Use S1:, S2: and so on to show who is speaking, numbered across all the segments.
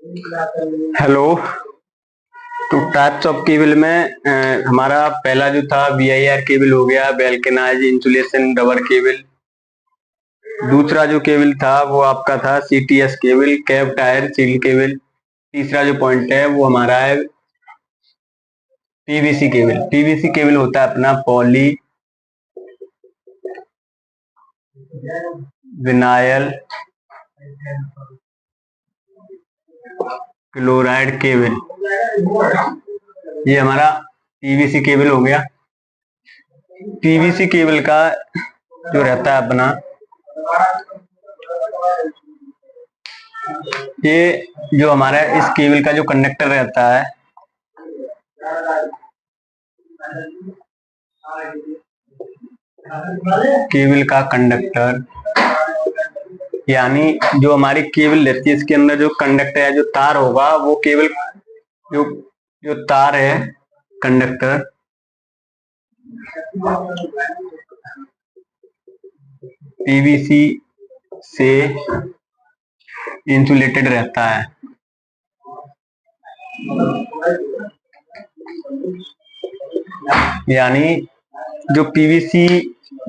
S1: Hello. तो types of cable में हमारा पहला जो था VIR केबल हो गया, वेल्केनाइज इंसुलेशन रबर केबल। दूसरा जो केबल था वो आपका था CTS cable, cap tyre seal cable. तीसरा जो पॉइंट है वो हमारा है PVC केबल। PVC केबल होता है अपना पॉली विनाइल क्लोराइड केबल। ये हमारा PVC केबल हो गया। PVC केबल का जो रहता है अपना, ये जो हमारा इस केबल का जो कंडक्टर रहता है, केबल का कंडक्टर यानी जो हमारी केबल रहती है इसके अंदर जो कंडक्टर है, जो तार होगा वो केबल जो जो तार है कंडक्टर, PVC से इंसुलेटेड रहता है। यानी जो PVC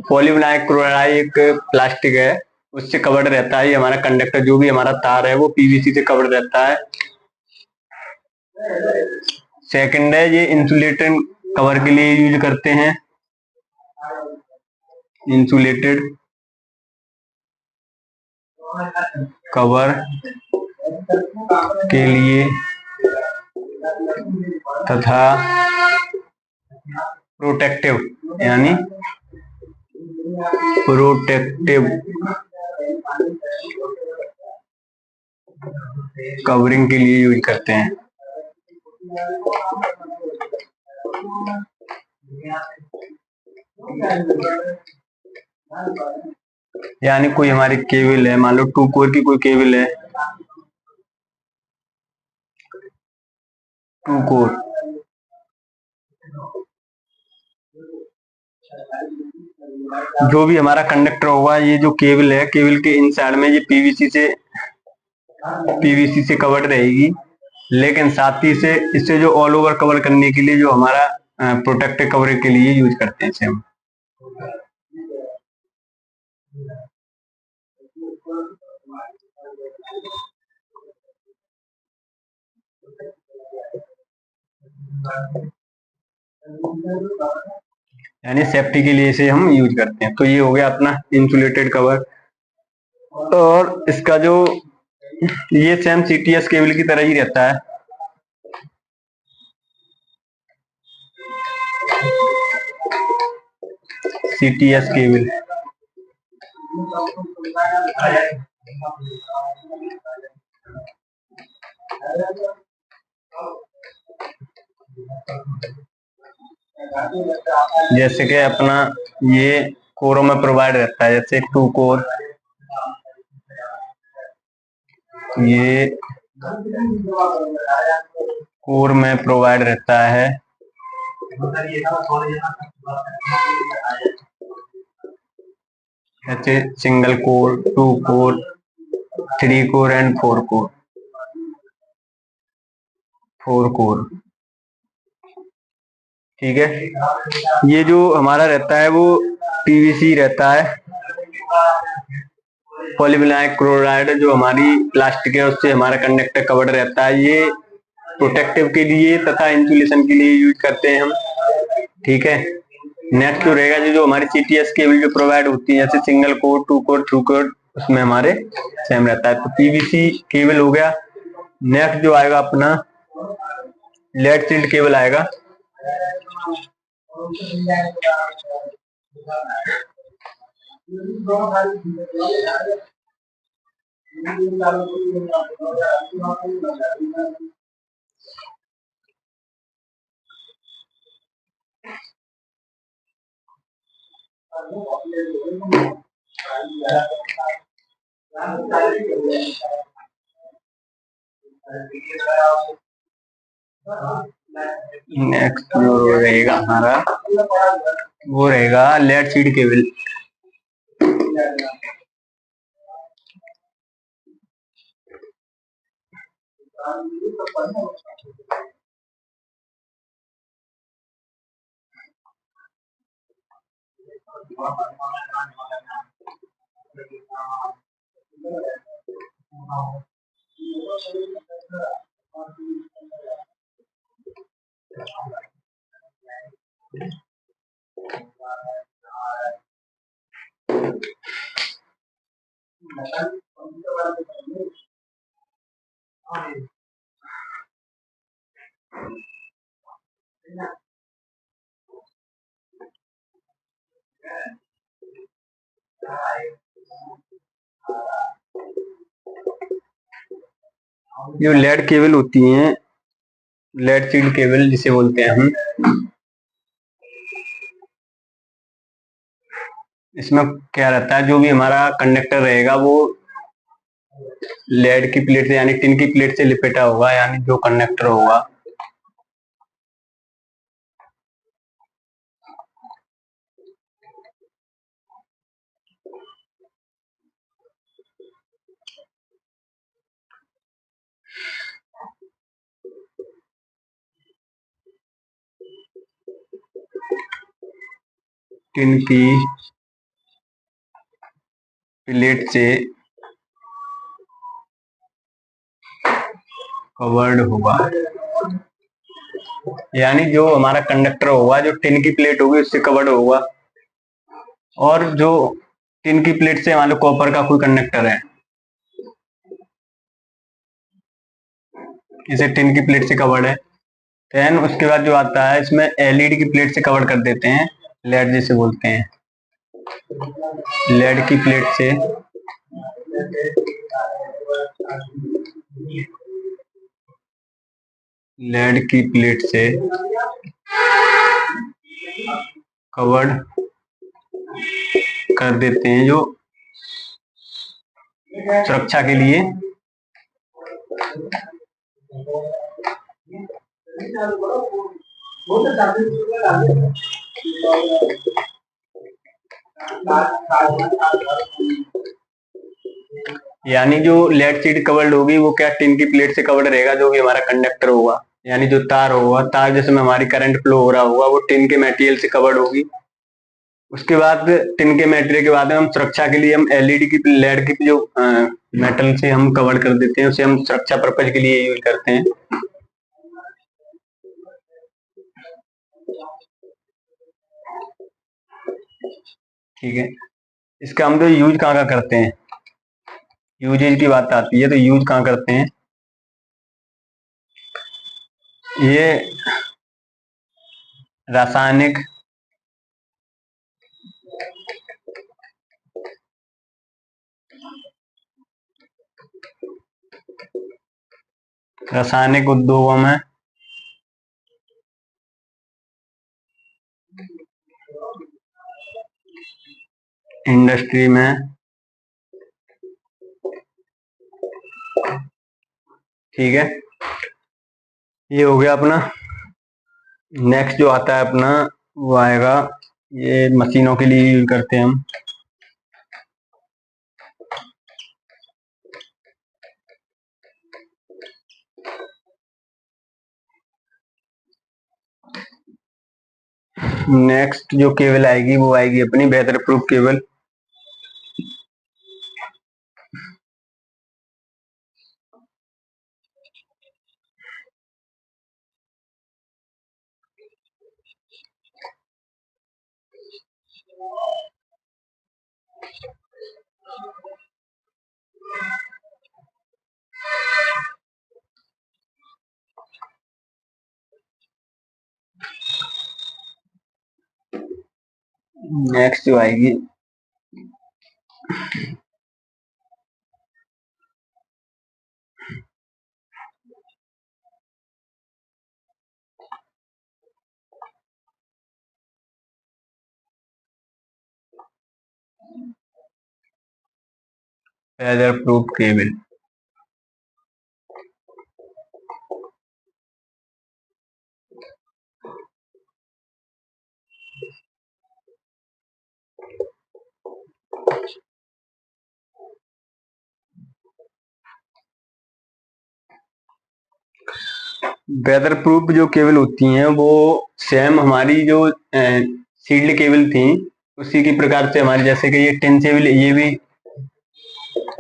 S1: पॉलीविनाइल क्लोराइड एक प्लास्टिक है, उससे कवर्ड रहता है। ये हमारा कंडक्टर जो भी हमारा तार है वो PVC से कवर्ड रहता है। सेकंड है, ये इंसुलेटेड कवर के लिए यूज करते हैं। इंसुलेटेड कवर के लिए तथा प्रोटेक्टिव यानी प्रोटेक्टिव कवरिंग के लिए यूज करते हैं। यानी कोई हमारी केबल है, मान लो 2 कोर की कोई केबल है, 2 कोर, जो भी हमारा कंडक्टर होगा, ये जो केबल है, केबल के इन साइड में ये PVC से कवर्ड रहेगी। लेकिन साथ ही से इससे जो ऑल ओवर कवर करने के लिए जो हमारा प्रोटेक्टिव कवरिंग के लिए यूज करते हैं इसे हम। यानी सेफ्टी के लिए इसे हम यूज करते हैं। तो ये हो गया अपना इंसुलेटेड कवर। और इसका जो ये सेम CTS केबल की तरह ही रहता है। CTS केबल जैसे कि अपना ये कोरों में प्रोवाइड रहता है, जैसे 2 कोर, ये कोर में प्रोवाइड रहता है। जैसे single core, 2 core, 3 core and 4 core. 4 core, ठीक है। ये जो हमारा रहता है वो PVC रहता है, पॉलीविनाइल क्लोराइड जो हमारी प्लास्टिक है उससे हमारा कंडक्टर कवर्ड रहता है। ये प्रोटेक्टिव के लिए तथा इंसुलेशन के लिए यूज करते हैं हम, ठीक है। नेक्स्ट जो रहेगा जो हमारी CTS केबल जो प्रोवाइड होती है, जैसे सिंगल कोर, 2 कोर, 3 कोर, उसमें हमारे सेम रहता है। तो PVC केबल हो गया। नेक्स्ट जो आएगा अपना लेड सील्ड केबल आएगा। नेक्स्ट जो रहेगा हमारा वो रहेगा लेड सीड केबल। जो लेड केबल होती हैं, लेड सीड केबल जिसे बोलते हैं हम, इसमें क्या रहता है, जो भी हमारा कंडक्टर रहेगा वो लेड की प्लेट से यानी टिन की प्लेट से लिपेटा होगा, यानी जो कंडक्टर होगा टिन की प्लेट से कवर्ड होगा, यानी जो हमारा कंडक्टर होगा जो टिन की प्लेट होगी उससे कवर्ड होगा। और जो टिन की प्लेट से मान लो कॉपर का कोई कंडक्टर है, इसे टिन की प्लेट से कवर्ड है। देन उसके बाद जो आता है इसमें एलईडी की प्लेट से कवर कर देते हैं, लेड जिसे बोलते हैं, लेड की प्लेट से लेड की प्लेट से कवर्ड कर देते हैं, जो सुरक्षा के लिए। यानी जो लेड शीट कवर्ड होगी वो क्या टिन की प्लेट से कवर्ड रहेगा, जो भी हमारा कंडक्टर होगा, यानी जो तार होगा, तार जिसमें हमारी करंट फ्लो हो रहा होगा वो टिन के मटेरियल से कवर्ड होगी। उसके बाद टिन के मटेरियल के बाद में हम सुरक्षा के लिए हम एलईडी की लेड की जो मेटल से हम कवर कर देते हैं, उसे हम सुरक्षा पर्पज के लिए यूज करते हैं। ठीक है, इसका हम तो यूज कहाँ का करते हैं, यूजेज की बात आती है तो यूज कहाँ करते हैं, ये रासायनिक रासायनिक उद्योगों में इंडस्ट्री में, ठीक है, ये हो गया अपना। नेक्स्ट जो आता है अपना वो आएगा, ये मशीनों के लिए यूज करते हैं हम। नेक्स्ट जो केबल आएगी वो आएगी अपनी वेदर प्रूफ केबल। नेक्स्ट जो आएगी weather proof cable. Weather proof जो केबल होती हैं वो सेम हमारी जो सील्ड केबल थी उसी की प्रकार से हमारी, जैसे कि ये टिन से भी,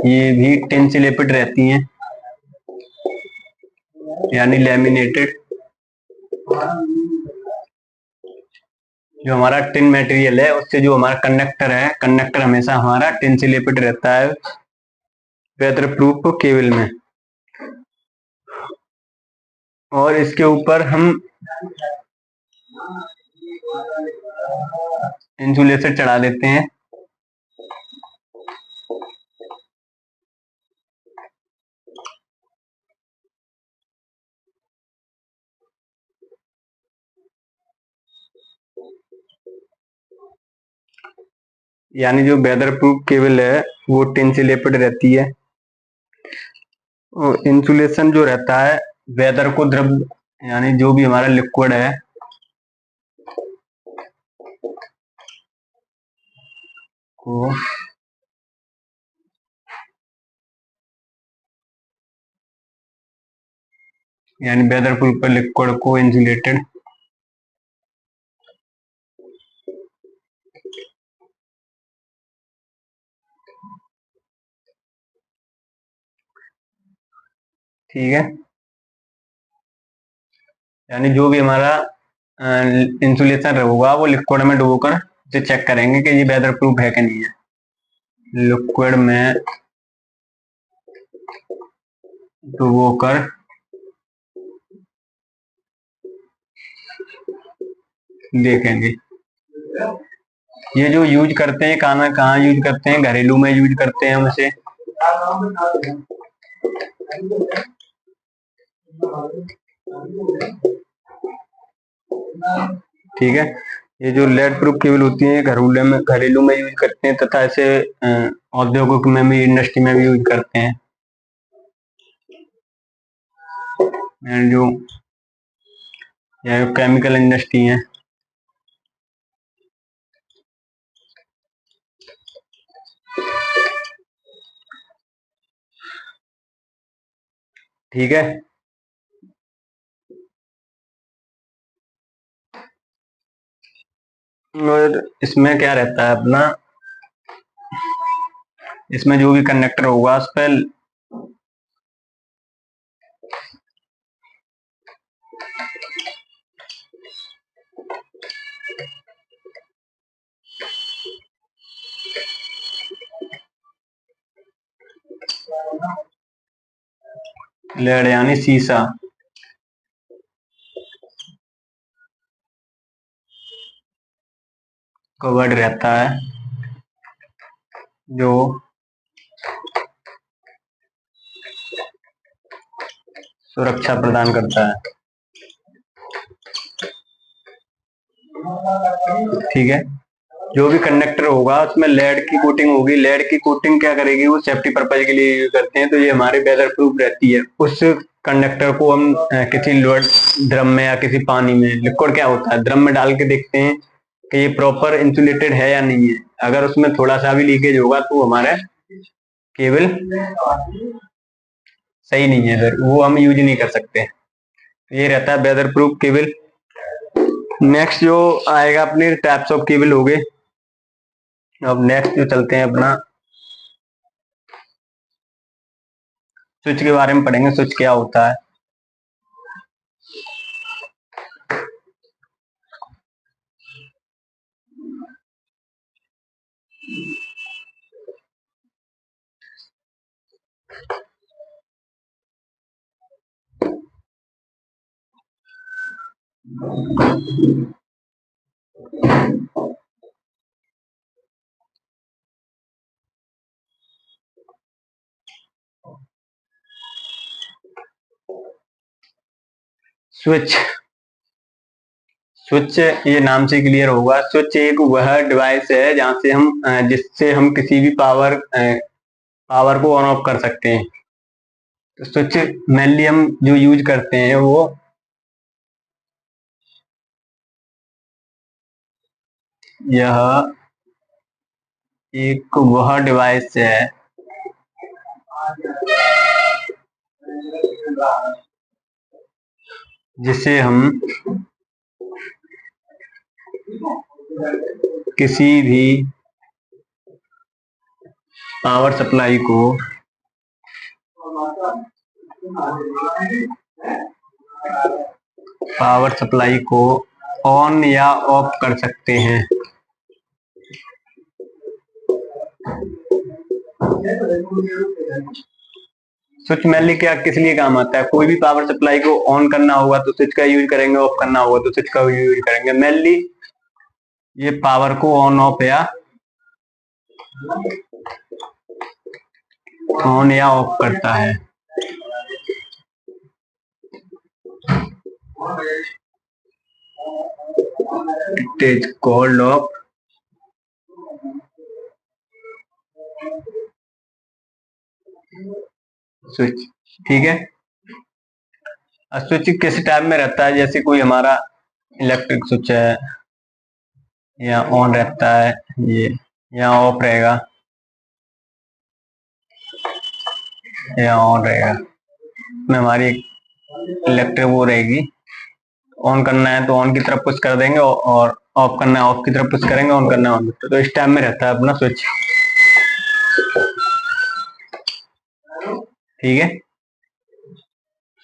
S1: ये भी टिन से लेपित रहती हैं, यानी लैमिनेटेड। जो हमारा टिन मटेरियल है उससे जो हमारा कंडक्टर है, कंडक्टर हमेशा हमारा टिन से लेपित रहता है वेदर प्रूफ केबल में। और इसके ऊपर हम इंसुलेटर चढ़ा देते हैं। यानी जो वेदर प्रूफ केबल है वो टिन से लेपित रहती है। और इंसुलेशन जो रहता है वेदर को द्रव, यानी जो भी हमारा लिक्विड है को यानी वेदर प्रूफ लिक्विड को इंसुलेटेड। ठीक है, यानी जो भी हमारा इंसुलेशन होगा वो लिक्विड में डुबोकर उसे चेक करेंगे कि ये वेदर प्रूफ है कि नहीं है। लिक्विड में डुबोकर देखेंगे। ये जो यूज करते हैं कहाँ यूज करते हैं, घरेलू में यूज करते हैं हम इसे। ठीक है, ये जो लेड प्रूफ केबल होती है घरेलू में यूज करते हैं तथा इसे औद्योगिक में भी, इंडस्ट्री में भी यूज करते हैं। एंड जो केमिकल इंडस्ट्री है, ठीक है। और इसमें क्या रहता है अपना, इसमें जो भी कंडक्टर होगा उस पर लेड यानी शीशा कवर्ड रहता है जो सुरक्षा प्रदान करता है। ठीक है, जो भी कंडक्टर होगा उसमें लेड की कोटिंग होगी। लेड की कोटिंग क्या करेगी, वो सेफ्टी पर्पज के लिए यूज करते हैं, तो ये हमारे वेदर प्रूफ रहती है। उस कंडक्टर को हम किसी ड्रम में या किसी पानी में, लिक्विड क्या होता है, ड्रम में डाल के देखते हैं कि ये प्रॉपर इंसुलेटेड है या नहीं है। अगर उसमें थोड़ा सा भी लीकेज होगा तो हमारा केबल सही नहीं है, फिर वो हम यूज नहीं कर सकते। ये रहता है वेदर प्रूफ केबल। नेक्स्ट जो आएगा अपने टाइप्स ऑफ केबल हो गए। अब नेक्स्ट जो चलते हैं अपना स्विच के बारे में पढ़ेंगे, स्विच क्या होता है। स्विच, स्विच ये नाम से क्लियर होगा। स्विच एक वह डिवाइस है जहां से हम जिससे हम किसी भी पावर को ऑन ऑफ कर सकते हैं। तो स्विच मेनली हम जो यूज करते हैं वो यह एक वह डिवाइस है जिसे हम किसी भी पावर सप्लाई को ऑन या ऑफ कर सकते हैं। स्विच मेनली क्या किस लिए काम आता है? कोई भी पावर सप्लाई को ऑन करना होगा तो स्विच का यूज करेंगे, ऑफ करना होगा तो स्विच का यूज करेंगे। मेनली ये पावर को ऑन या ऑफ करता है। It is called off switch. ठीक है, स्विच किस टाइप में रहता है? जैसे कोई हमारा इलेक्ट्रिक स्विच है, या ऑन रहता है ये, या ऑफ रहेगा, या ऑन रहेगा। में हमारी इलेक्ट्रिक वो रहेगी, ऑन करना है तो ऑन की तरफ पुश कर देंगे, और ऑफ करना है ऑफ की तरफ पुश करेंगे, ऑन करना है ऑन। तो इस टाइप में रहता है अपना स्विच। ठीक है,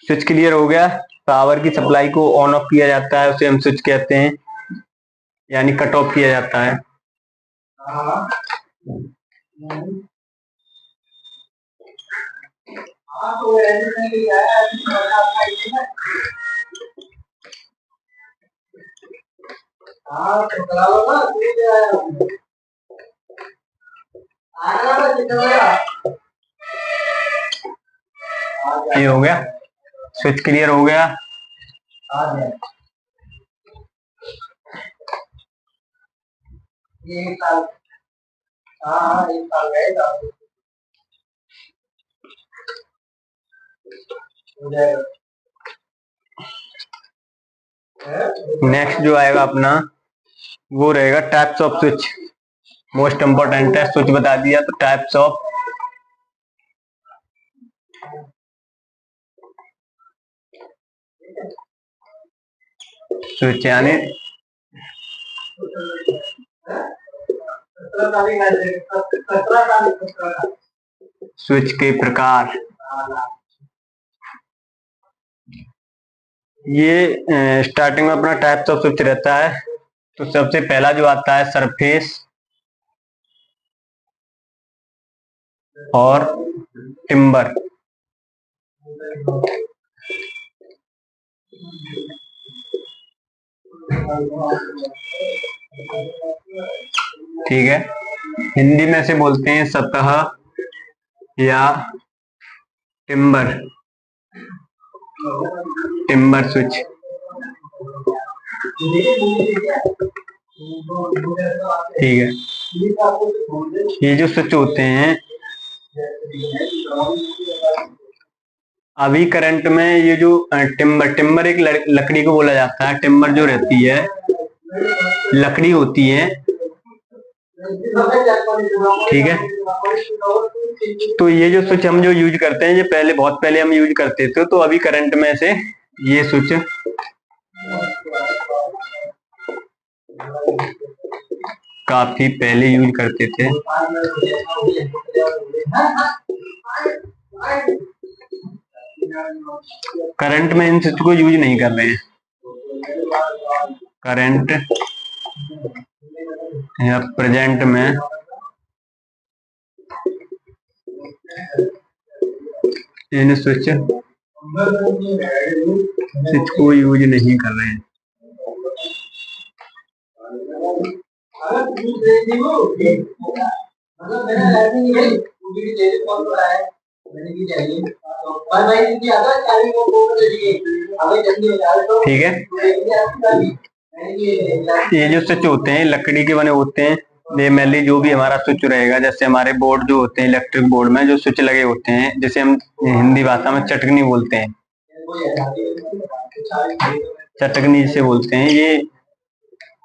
S1: स्विच क्लियर हो गया। पावर की सप्लाई को ऑन ऑफ किया जाता है, उसे हम स्विच कहते हैं, यानी कट ऑफ किया जाता है। ये हो गया, स्विच क्लियर हो गया। नेक्स्ट जो आएगा अपना वो रहेगा types off switch. Most important है, स्विच बता दिया तो टाइप्स ऑफ स्विच, यानी स्विच के प्रकार। ये स्टार्टिंग में अपना टाइप्स ऑफ स्विच रहता है। तो सबसे पहला जो आता है सरफेस और टिम्बर। ठीक है, हिंदी में से बोलते हैं सतह या टिम्बर, टिम्बर स्विच। ठीक है, ये जो स्विच होते हैं अभी करंट में, ये जो टिम्बर एक लकड़ी को बोला जाता है। टिम्बर जो रहती है लकड़ी होती है। ठीक है, तो ये जो स्विच हम जो यूज करते हैं, ये पहले बहुत पहले हम यूज करते थे, तो अभी करंट में से ये स्विच काफी पहले यूज करते थे। करंट में इन स्विच को यूज नहीं कर रहे हैं। करंट या प्रेजेंट में इन स्विच को यूज नहीं कर रहे हैं। ठीक है, ये जो स्विच होते हैं लकड़ी के बने होते हैं। ये मेनली जो भी हमारा स्विच रहेगा, जैसे हमारे बोर्ड जो होते हैं इलेक्ट्रिक बोर्ड में जो स्विच लगे होते हैं, जैसे हम हिंदी भाषा में चटकनी बोलते हैं, चटकनी जिसे बोलते हैं, ये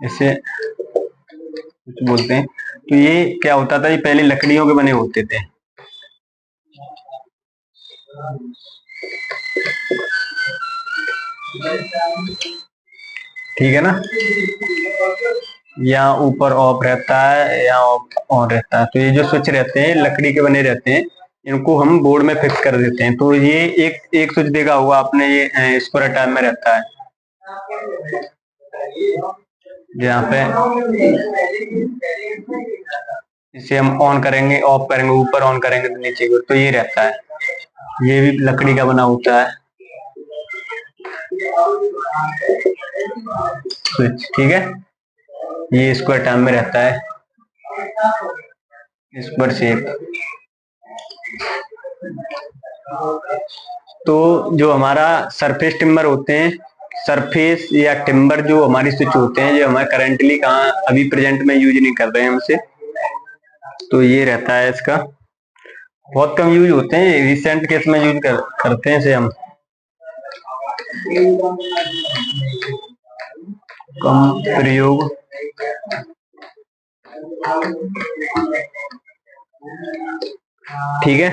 S1: इसे कुछ बोलते हैं। तो ये क्या होता था, ये पहले लकड़ियों के बने होते थे। ठीक है ना। यहाँ ऊपर ऑफ रहता है, यहाँ ऑफ ऑन रहता है। तो ये जो स्विच रहते हैं लकड़ी के बने रहते हैं, इनको हम बोर्ड में फिक्स कर देते हैं। तो ये एक एक स्विच देखा होगा आपने, ये स्क्वायर टाइप में रहता है। यहाँ पे इसे हम ऑन करेंगे ऑफ करेंगे, ऊपर ऑन करेंगे तो नीचे को, तो ये रहता है। ये भी लकड़ी का बना होता है स्विच। ठीक है, ये स्क्वायर टाइप में रहता है, स्क्वायर शेप। तो जो हमारा सरफेस टिम्बर होते हैं, सरफेस या टिम्बर जो हमारी स्विच होते हैं, जो हमारे करेंटली कहाँ अभी प्रेजेंट में यूज नहीं कर रहे हैं हमसे, तो ये रहता है इसका। बहुत कम यूज होते हैं, रिसेंट केस में यूज करते हैं इसे हम, कम प्रयोग। ठीक है,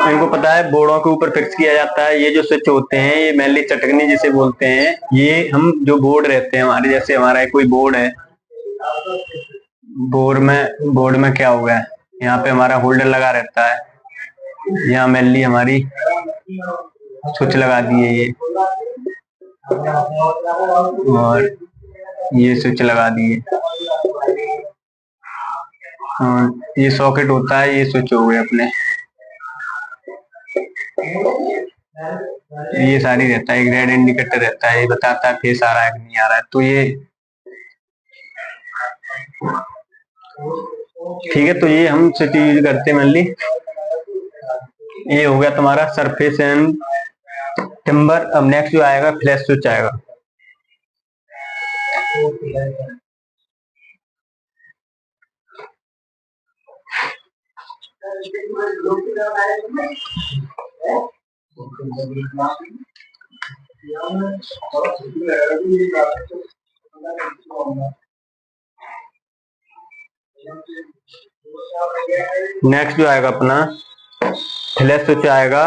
S1: इनको पता है बोर्डों के ऊपर फिक्स किया जाता है। ये जो स्विच होते हैं ये मेनली चटकनी जिसे बोलते हैं, ये हम जो बोर्ड रहते हैं हमारे, जैसे हमारा कोई बोर्ड है, बोर्ड में क्या हुआ है, यहाँ पे हमारा होल्डर लगा रहता है, यहाँ मेनली हमारी स्विच लगा दी है ये, और ये स्विच लगा दी है, और ये सॉकेट होता है, ये स्विच हो गए अपने। ये सारी रहता है, एक रेड इंडिकेटर रहता है, ये बताता है फेस आ रहा है कि नहीं आ रहा है। तो ये ठीक है, तो ये हम स्विच यूज करते हैं मेनली। ये हो गया तुम्हारा सरफेस एंड टिम्बर। अब नेक्स्ट जो आएगा फ्लैश स्विच आएगा। नेक्स्ट जो आएगा अपना फ्लैश स्विच आएगा।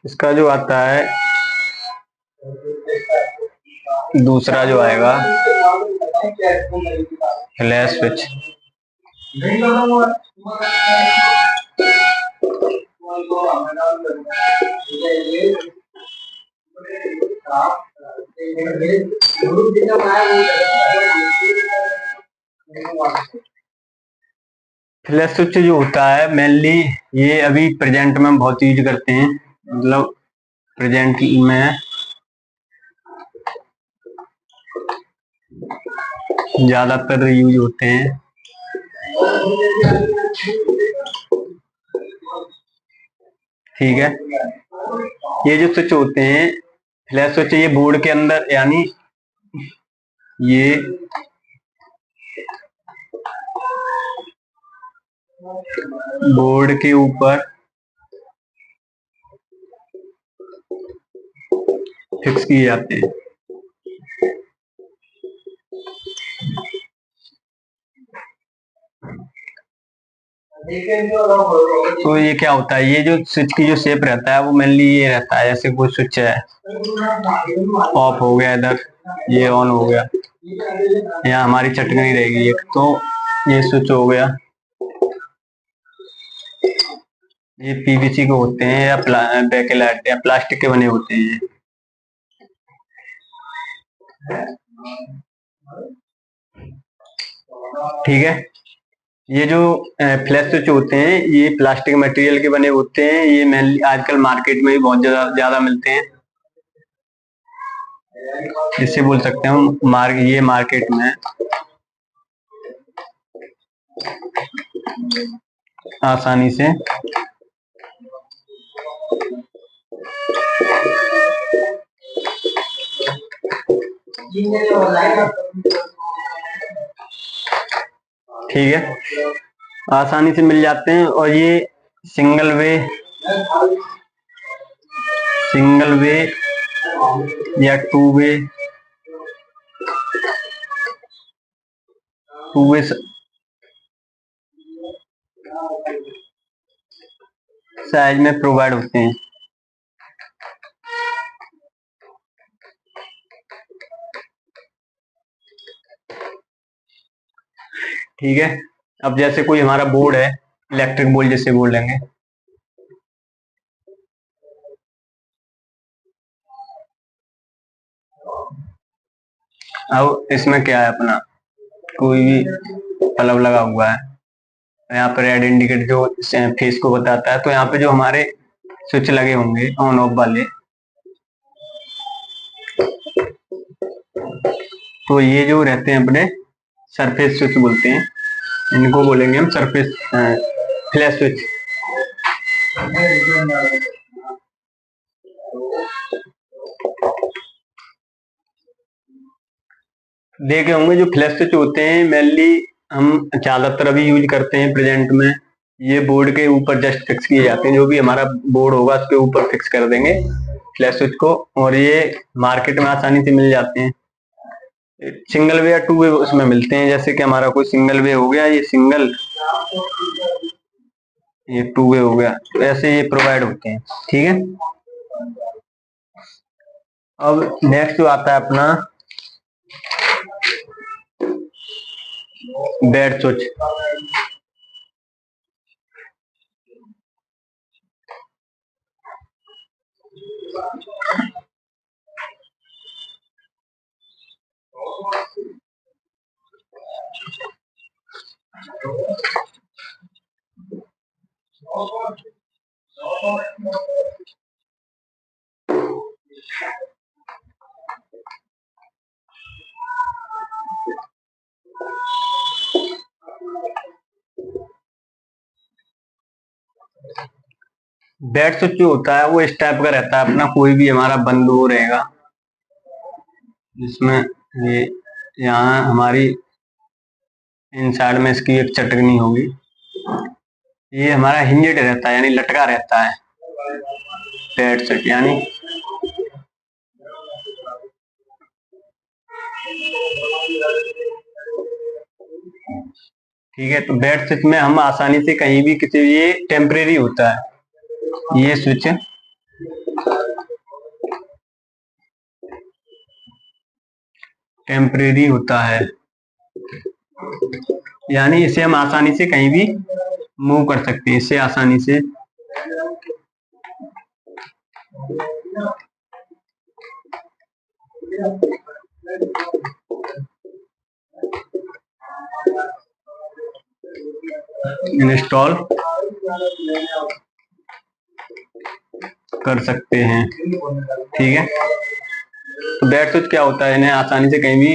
S1: इसका जो आता है दूसरा जो आएगा फ्लैश स्विच, फ्लैश स्विच जो होता है मेनली ये अभी प्रेजेंट में हम बहुत यूज करते हैं, मतलब प्रेजेंट में ज्यादातर यूज होते हैं। ठीक है, ये जो स्विच होते हैं फ्लैश स्विच, ये बोर्ड के अंदर, यानी ये बोर्ड के ऊपर फिक्स किए जाते हैं। तो ये क्या होता है, ये जो स्विच की जो शेप रहता है वो मेनली ये रहता है, जैसे कोई स्विच है ऑफ हो गया, इधर ये ऑन हो गया, यहाँ हमारी चटकनी रहेगी एक, तो ये स्विच हो गया। ये पीवीसी के होते हैं या बैकेलाइट या प्लास्टिक के बने होते हैं ये। ठीक है, ये जो फ्लैश स्विच होते हैं ये प्लास्टिक मटेरियल के बने होते हैं, ये मेनली आजकल मार्केट में भी बहुत ज्यादा मिलते हैं। इससे बोल सकते हैं हम ये मार्केट में आसानी से ठीक है, आसानी से मिल जाते हैं। और ये सिंगल वे या टू वे साइज में प्रोवाइड होते हैं। ठीक है, अब जैसे कोई हमारा बोर्ड है, इलेक्ट्रिक बोर्ड जैसे बोल लेंगे, अब इसमें क्या है अपना, कोई भी बल्ब लगा हुआ है, यहाँ पर रेड इंडिकेट जो फेस को बताता है, तो यहाँ पे जो हमारे स्विच लगे होंगे ऑन ऑफ वाले, तो ये जो रहते हैं अपने सरफेस स्विच बोलते हैं, इनको बोलेंगे हम सरफेस फ्लैश स्विच। देखे होंगे जो फ्लैश स्विच होते हैं मेनली हम ज्यादातर अभी यूज करते हैं प्रेजेंट में, ये बोर्ड के ऊपर जस्ट फिक्स किए जाते हैं, जो भी हमारा बोर्ड होगा उसके ऊपर फिक्स कर देंगे फ्लैश स्विच को, और ये मार्केट में आसानी से मिल जाते हैं। सिंगल वे या टू वे उसमें मिलते हैं, जैसे कि हमारा कोई सिंगल वे हो गया, ये सिंगल, ये टू वे हो गया, तो ऐसे ये प्रोवाइड होते हैं। ठीक है, अब नेक्स्ट जो आता है अपना बेड स्विच। बेड स्विच जो होता है वो इस टाइप का रहता है अपना, कोई भी हमारा बंद हो रहेगा, जिसमें ये यहाँ हमारी इन साइड में इसकी एक चटकनी होगी, ये हमारा हिंजेड रहता है यानी लटका रहता है बेड स्विच यानी। ठीक है, तो बेड स्विच में हम आसानी से कहीं भी किसी, ये टेम्परेरी होता है ये स्विच, टेम्परेरी होता है, यानी इसे हम आसानी से कहीं भी मूव कर सकते हैं, इससे आसानी से इंस्टॉल कर सकते हैं। ठीक है, तो बेड स्विच क्या होता है, इन्हें आसानी से कहीं भी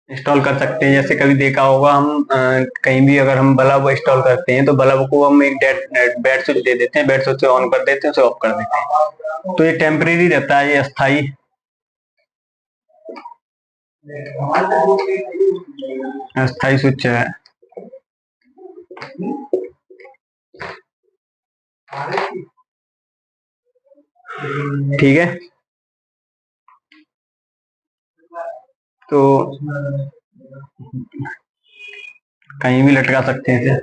S1: इंस्टॉल कर सकते हैं। जैसे कभी देखा होगा हम कहीं भी अगर हम बल्ब इंस्टॉल करते हैं तो बल्ब को हम एक बेड स्विच दे देते हैं, बेड स्विच से ऑन कर देते हैं, उसे ऑफ कर देते हैं, तो ये टेम्परेरी रहता है, ये अस्थाई अस्थाई स्विच है। ठीक है, तो कहीं भी लटका सकते हैं इसे।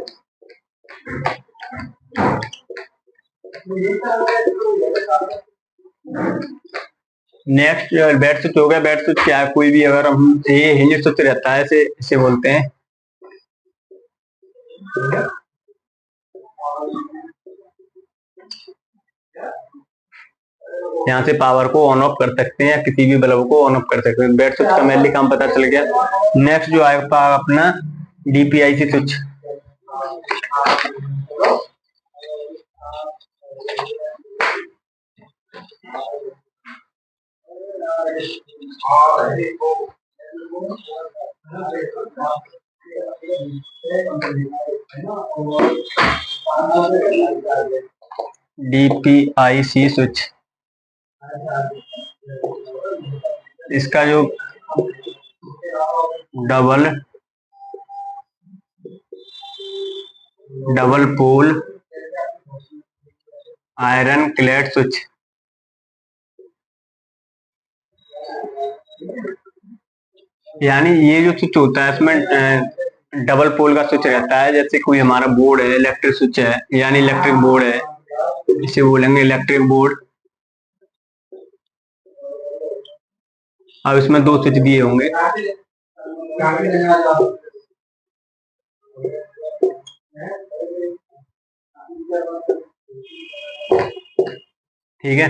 S1: नेक्स्ट बेड स्विच हो गया, बेड स्विच क्या है, कोई भी अगर हम, ये हिंज स्विच रहता है, इसे इसे बोलते हैं, यहाँ से पावर को ऑन ऑफ कर सकते हैं या किसी भी बल्ब को ऑन ऑफ कर सकते हैं। बेड स्विच का मेनली काम पता चल गया। नेक्स्ट जो आएगा अपना डीपीआईसी स्विच। डीपीआईसी स्विच, इसका जो double pole iron clad switch, यानी ये जो स्विच होता है इसमें डबल पोल का स्विच रहता है। जैसे कोई हमारा बोर्ड है, इलेक्ट्रिक स्विच है, यानी इलेक्ट्रिक बोर्ड है, इसे बोलेंगे इलेक्ट्रिक बोर्ड। अब इसमें 2 स्विच दिए होंगे। ठीक है,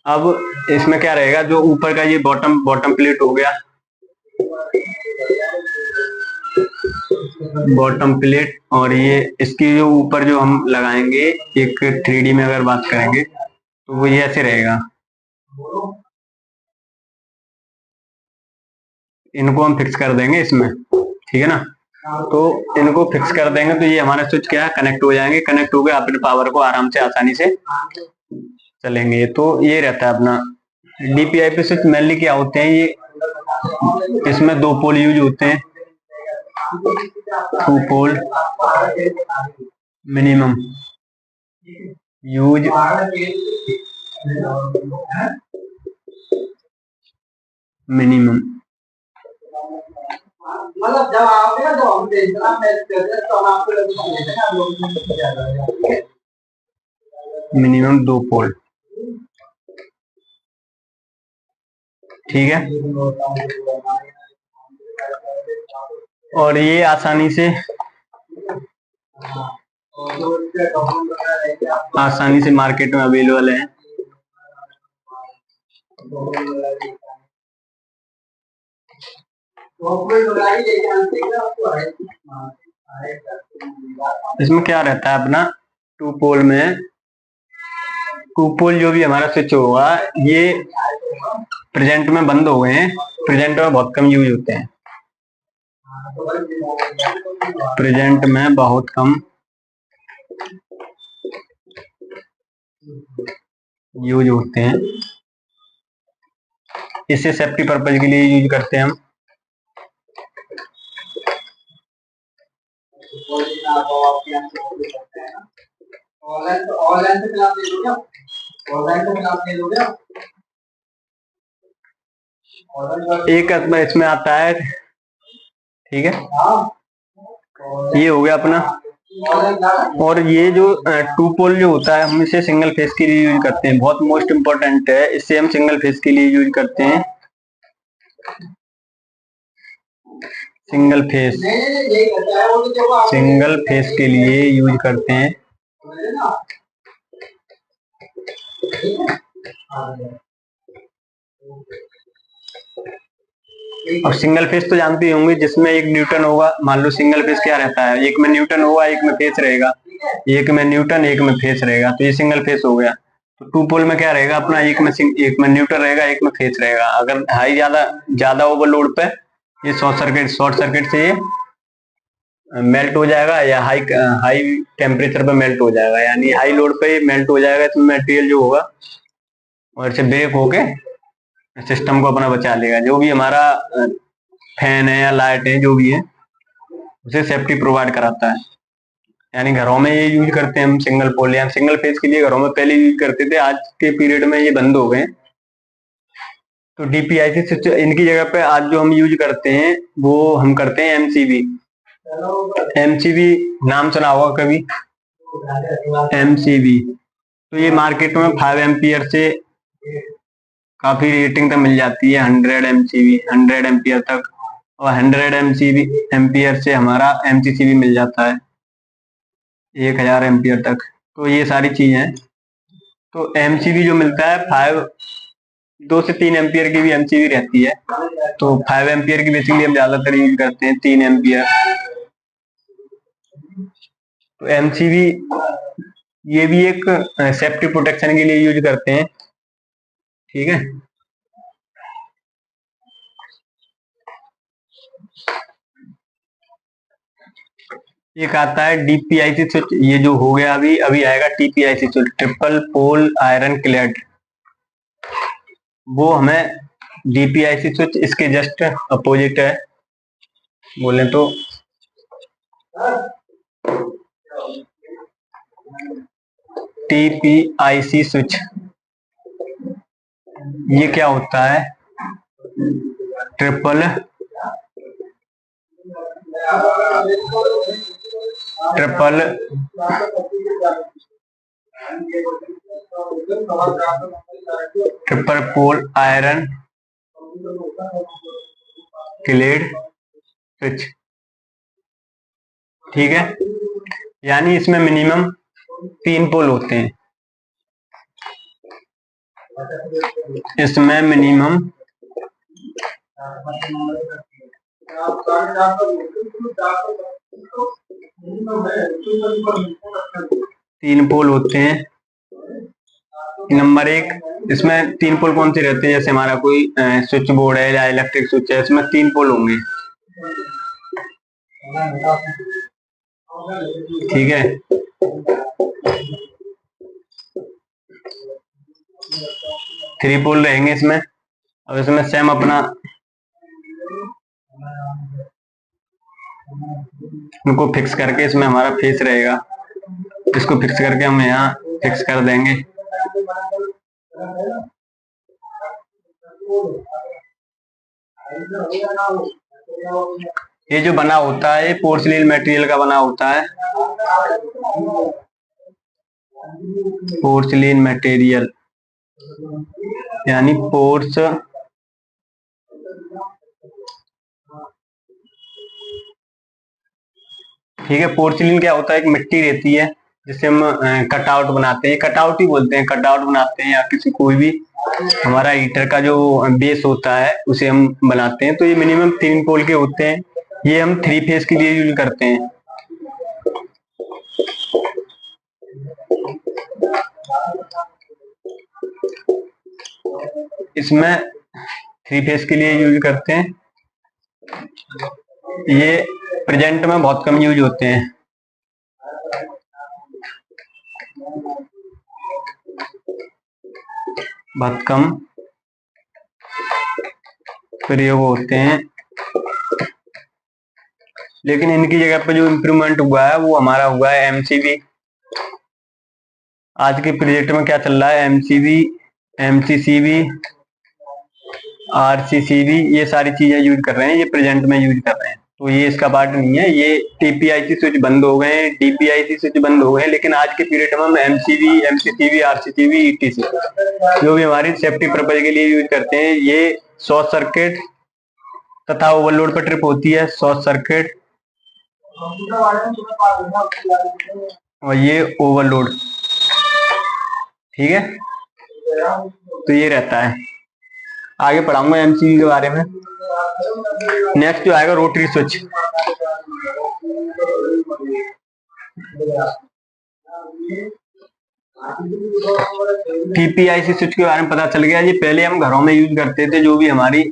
S1: अब इसमें क्या रहेगा, जो ऊपर का ये बॉटम बॉटम प्लेट हो गया, बॉटम प्लेट, और ये इसकी जो ऊपर जो हम लगाएंगे एक 3D में अगर बात करेंगे तो वो ये ऐसे रहेगा। इनको हम फिक्स कर देंगे इसमें, ठीक है ना। तो इनको फिक्स कर देंगे तो ये हमारे स्विच क्या है, कनेक्ट हो जाएंगे। कनेक्ट हो गए, अपने पावर को आराम से आसानी से चलेंगे। तो ये रहता है अपना डीपीआईपी स्विच। मेनली क्या होते हैं ये, इसमें 2 पोल यूज होते हैं, 2 पोल मिनिमम यूज। मिनिमम मतलब जब आप तो हम तो हम आपको मिनिमम 2 पोल, ठीक है। और ये आसानी से मार्केट में अवेलेबल है। इसमें क्या रहता है अपना 2 पोल में, 2 पोल जो भी हमारा स्विच होगा ये प्रेजेंट में बंद हो गए हैं। प्रेजेंट में बहुत कम यूज होते हैं, प्रेजेंट में बहुत कम यूज होते हैं। इसे सेफ्टी पर्पज के लिए यूज करते हैं हम। एक इसमें आता है, ठीक है, ये हो गया अपना। और ये जो 2 पोल जो होता है हम इसे सिंगल फेस के लिए यूज करते हैं। बहुत मोस्ट इम्पोर्टेंट है, इसे हम सिंगल फेस के लिए यूज करते हैं। सिंगल फेस के लिए यूज करते हैं। अब सिंगल फेस तो जानते ही होंगे, जिसमें एक न्यूटन होगा। मान लो सिंगल फेस क्या रहता है, एक में न्यूटन होगा, एक में फेस रहेगा, एक में न्यूटन एक में फेस रहेगा, तो ये सिंगल फेस हो गया। तो 2 पोल में क्या रहेगा अपना, एक में न्यूटन रहेगा, एक में फेस रहेगा। अगर हाई ज्यादा ओवरलोड पे ये शॉर्ट सर्किट से ये मेल्ट हो जाएगा, या हाई टेम्परेचर पे मेल्ट हो जाएगा, यानी हाई लोड पे मेल्ट हो जाएगा। इसमें मटेरियल जो होगा और इसे ब्रेक होके सिस्टम को अपना बचा लेगा। जो भी हमारा फैन है या लाइट है जो भी है, उसे सेफ्टी प्रोवाइड कराता है। यानी घरों में ये यूज करते हैं हम सिंगल पोल या सिंगल फेज के लिए। घरों में पहले यूज करते थे, आज के पीरियड में ये बंद हो गए। तो डीपीआईसी स्विच इनकी जगह पे आज जो हम यूज करते हैं वो हम करते हैं एमसीबी। एमसीबी नाम सुना होगा कभी, एमसीबी। तो ये मार्केट में 5 एम्पियर से काफी रेटिंग तक मिल जाती है, 100 एम्पियर तक। और 100 एम्पियर से हमारा एमसीबी मिल जाता है 1000 एम्पियर तक। तो ये सारी चीजें हैं। तो एमसीबी जो मिलता है 2 से 3 एम्पियर की भी एमसीबी रहती है। तो 5 एम्पियर की बेसिकली हम ज्यादातर यूज करते हैं, 3 एम्पियर। तो एमसीबी ये भी एक सेफ्टी प्रोटेक्शन के लिए यूज करते हैं, ठीक है। एक आता है डीपीआईसी स्विच, ये जो हो गया अभी आएगा TPIC switch, triple pole iron clad. वो हमें डीपीआईसी स्विच इसके जस्ट अपोजिट है बोले तो। टीपीआईसी स्विच ये क्या होता है, triple triple triple pole iron clad switch. ठीक है, यानी इसमें मिनिमम 3 पोल होते हैं। इसमें मिनिमम 3 पोल होते हैं। नंबर 1, इसमें 3 पोल कौन से रहते हैं? जैसे हमारा कोई स्विच बोर्ड है या इलेक्ट्रिक स्विच है, इसमें 3 पोल होंगे। ठीक है, थ्री पोल रहेंगे इसमें। अब इसमें सेम अपना उनको फिक्स करके इसमें हमारा फेस रहेगा, इसको फिक्स करके हम यहाँ फिक्स कर देंगे। ये जो बना होता है, ये पोर्सिलीन मटेरियल का बना होता है। पोर्सिलीन मटेरियल यानी पोर्स ठीक है, पोर्सिलीन क्या होता है? एक मिट्टी रहती है जिससे हम कटआउट बनाते हैं, कटआउट ही बोलते हैं, कटआउट बनाते हैं, या किसी कोई भी हमारा हीटर का जो बेस होता है उसे हम बनाते हैं। तो ये मिनिमम 3 पोल के होते हैं। ये हम 3 फेज के लिए यूज करते हैं। इसमें 3 फेज के लिए यूज करते हैं। ये प्रेजेंट में बहुत कम यूज होते हैं। बहुत कम प्रयोग होते हैं, लेकिन इनकी जगह पे जो इम्प्रूवमेंट हुआ है वो हमारा हुआ है एमसीबी। आज के प्रोजेक्ट में क्या चल रहा है? एमसीबी, एमसीसीबी, आरसीसीबी, ये सारी चीजें यूज कर रहे हैं, ये प्रेजेंट में यूज कर रहे हैं। तो ये इसका पार्ट नहीं है। ये टीपीआईसी स्विच बंद हो गए, डीपीआईसी स्विच बंद हो गए, लेकिन आज के पीरियड में हम एमसीबी, एमसीसीबी, आरसीसीबी, ईटीसी जो भी हमारी सेफ्टी पर्पज के लिए यूज करते हैं। ये शॉर्ट सर्किट तथा ओवरलोड पर ट्रिप होती है, शॉर्ट सर्किट और ये ओवरलोड। ठीक है, तो ये रहता है। आगे पढ़ाऊंगा एमसीबी के बारे में। नेक्स्ट जो आएगा रोटरी स्विच। टीपीआईसी स्विच के बारे में पता चल गया। ये पहले हम घरों में यूज करते थे, जो भी हमारी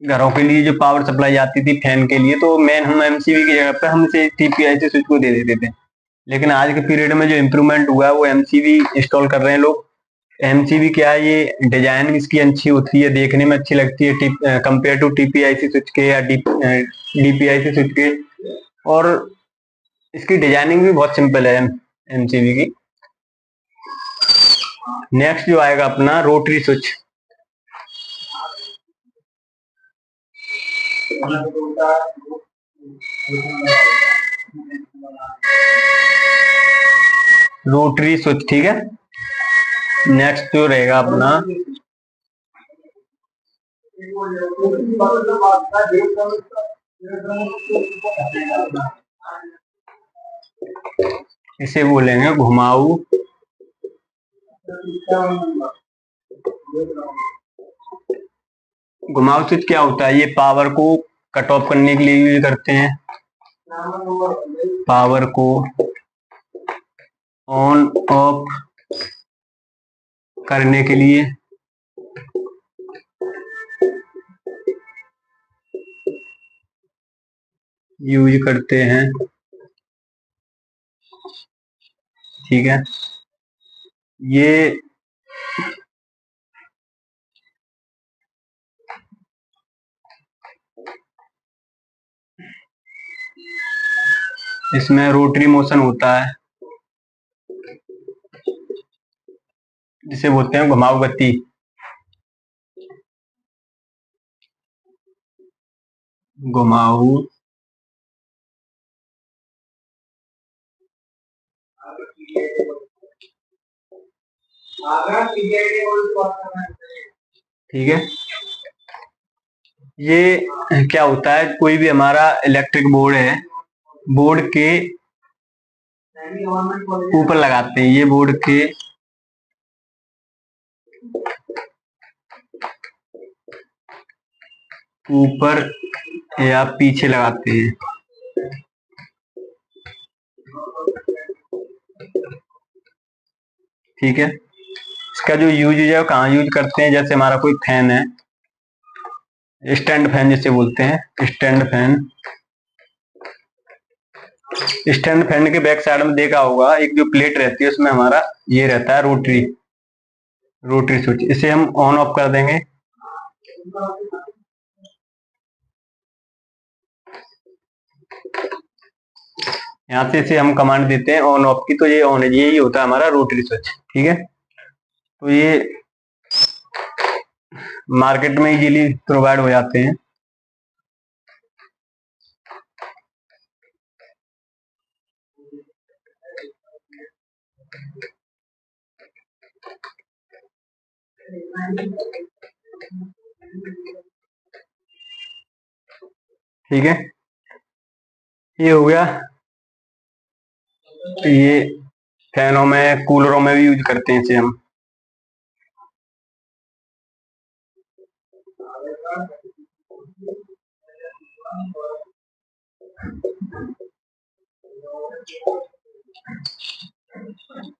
S1: घरों के लिए जो पावर सप्लाई आती थी फैन के लिए, तो मेन हम एमसीबी की जगह पे हम इसे टीपीआईसी स्विच को दे देते थे। लेकिन आज के पीरियड में जो इम्प्रूवमेंट हुआ है वो एमसीबी इंस्टॉल कर रहे हैं लोग। एमसीबी क्या है? ये डिजाइन इसकी अच्छी होती है, देखने में अच्छी लगती है कंपेयर टू टीपीआईसी स्विच के या डीपीआईसी स्विच के, और इसकी डिजाइनिंग भी बहुत सिंपल है एमसीबी की। नेक्स्ट जो आएगा अपना रोटरी स्विच। रोटरी स्विच, ठीक है। नेक्स्ट जो रहेगा अपना इसे बोलेंगे घुमाऊ। घुमाऊ स्विच क्या होता है? ये पावर को कट ऑफ करने के लिए यूज करते हैं, पावर को ऑन ऑफ करने के लिए यूज करते हैं। ठीक है, ये इसमें रोटरी मोशन होता है जिसे बोलते हैं घुमाऊ गति। घुमाऊ ठीक है। ये क्या होता है, कोई भी हमारा इलेक्ट्रिक बोर्ड है, बोर्ड के ऊपर लगाते हैं, ये बोर्ड के ऊपर या पीछे लगाते हैं। ठीक है, इसका जो यूज है वो कहाँ यूज करते हैं, जैसे हमारा कोई फैन है, स्टैंड फैन जिसे बोलते हैं, स्टैंड फैन। स्टैंड फैन के बैक साइड में देखा होगा एक जो प्लेट रहती है, उसमें हमारा ये रहता है रोटरी स्विच, इसे हम ऑन ऑफ कर देंगे। यहाँ से इसे हम कमांड देते हैं ऑन ऑफ की, तो ये ऑन है, यही होता है हमारा रोटरी स्विच। ठीक है, तो ये मार्केट में इजीली प्रोवाइड हो जाते हैं। ठीक है, ये हो गया। ये फैनों में, कूलरों में भी यूज करते हैं इसे हम।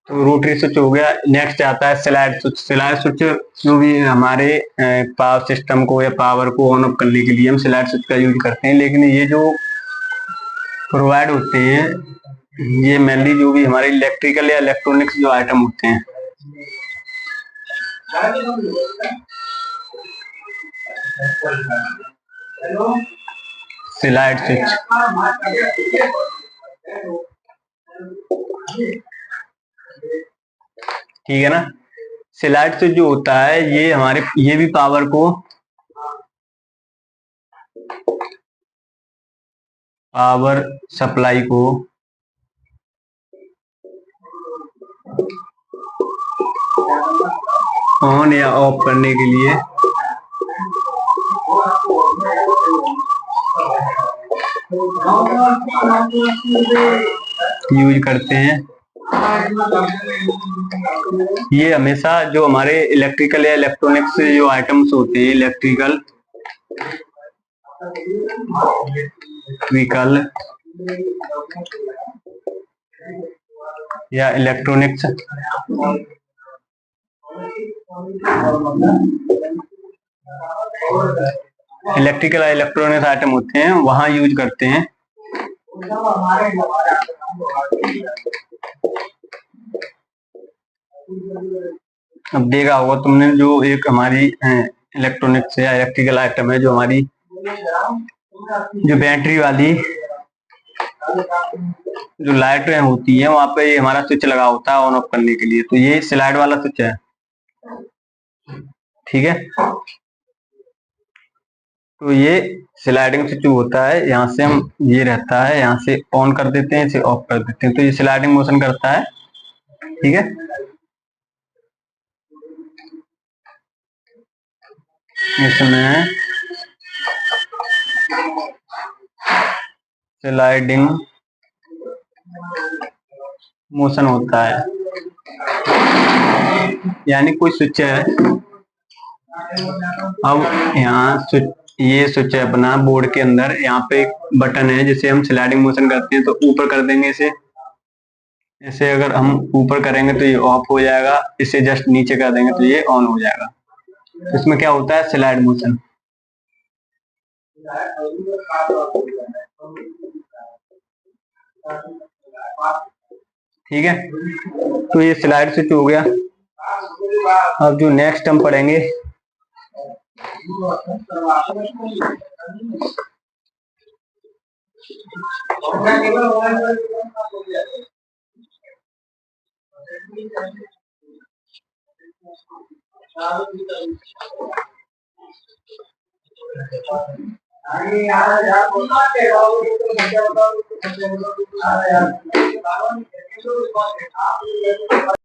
S1: तो रोटरी स्विच हो गया। नेक्स्ट आता है स्लाइड स्विच। स्लाइड स्विच जो भी हमारे पावर सिस्टम को या पावर को ऑन ऑफ करने के लिए हम स्लाइड स्विच का यूज करते हैं, लेकिन ये जो प्रोवाइड होते हैं, ये मेनली जो भी हमारे इलेक्ट्रिकल या इलेक्ट्रॉनिक्स जो आइटम होते हैं, स्लाइड स्विच। ठीक है ना, स्लाइड स्विच जो होता है ये हमारे, ये भी पावर सप्लाई को ऑन या ऑफ करने के लिए यूज करते हैं। ये हमेशा जो हमारे इलेक्ट्रिकल या इलेक्ट्रॉनिक्स जो आइटम्स होते हैं, इलेक्ट्रिकल या इलेक्ट्रॉनिक्स इलेक्ट्रिकल या इलेक्ट्रॉनिक्स आइटम होते हैं, वहां यूज करते हैं। अब देखा होगा तुमने, जो एक हमारी इलेक्ट्रॉनिक्स या इलेक्ट्रिकल आइटम है, जो हमारी जो बैटरी वाली जो लाइटें होती है, वहां पे हमारा स्विच लगा होता है ऑन ऑफ करने के लिए, तो ये स्लाइड वाला स्विच है। ठीक है, तो ये स्लाइडिंग स्विच होता है, यहाँ से हम, ये रहता है, यहाँ से ऑन कर देते हैं, इसे ऑफ कर देते हैं, तो ये स्लाइडिंग मोशन करता है। ठीक है, इसमें स्लाइडिंग मोशन होता है, यानी कोई स्विच है। अब यहाँ स्विच, ये स्विच है अपना बोर्ड के अंदर, यहाँ पे एक बटन है जिसे हम स्लाइडिंग मोशन करते हैं, तो ऊपर कर देंगे इसे। इसे अगर हम ऊपर करेंगे तो ये ऑफ हो जाएगा, इसे जस्ट नीचे कर देंगे तो ये ऑन हो जाएगा। तो इसमें क्या होता है, स्लाइड मोशन। ठीक है, तो ये स्लाइड स्विच हो गया। अब जो नेक्स्ट हम पढ़ेंगे,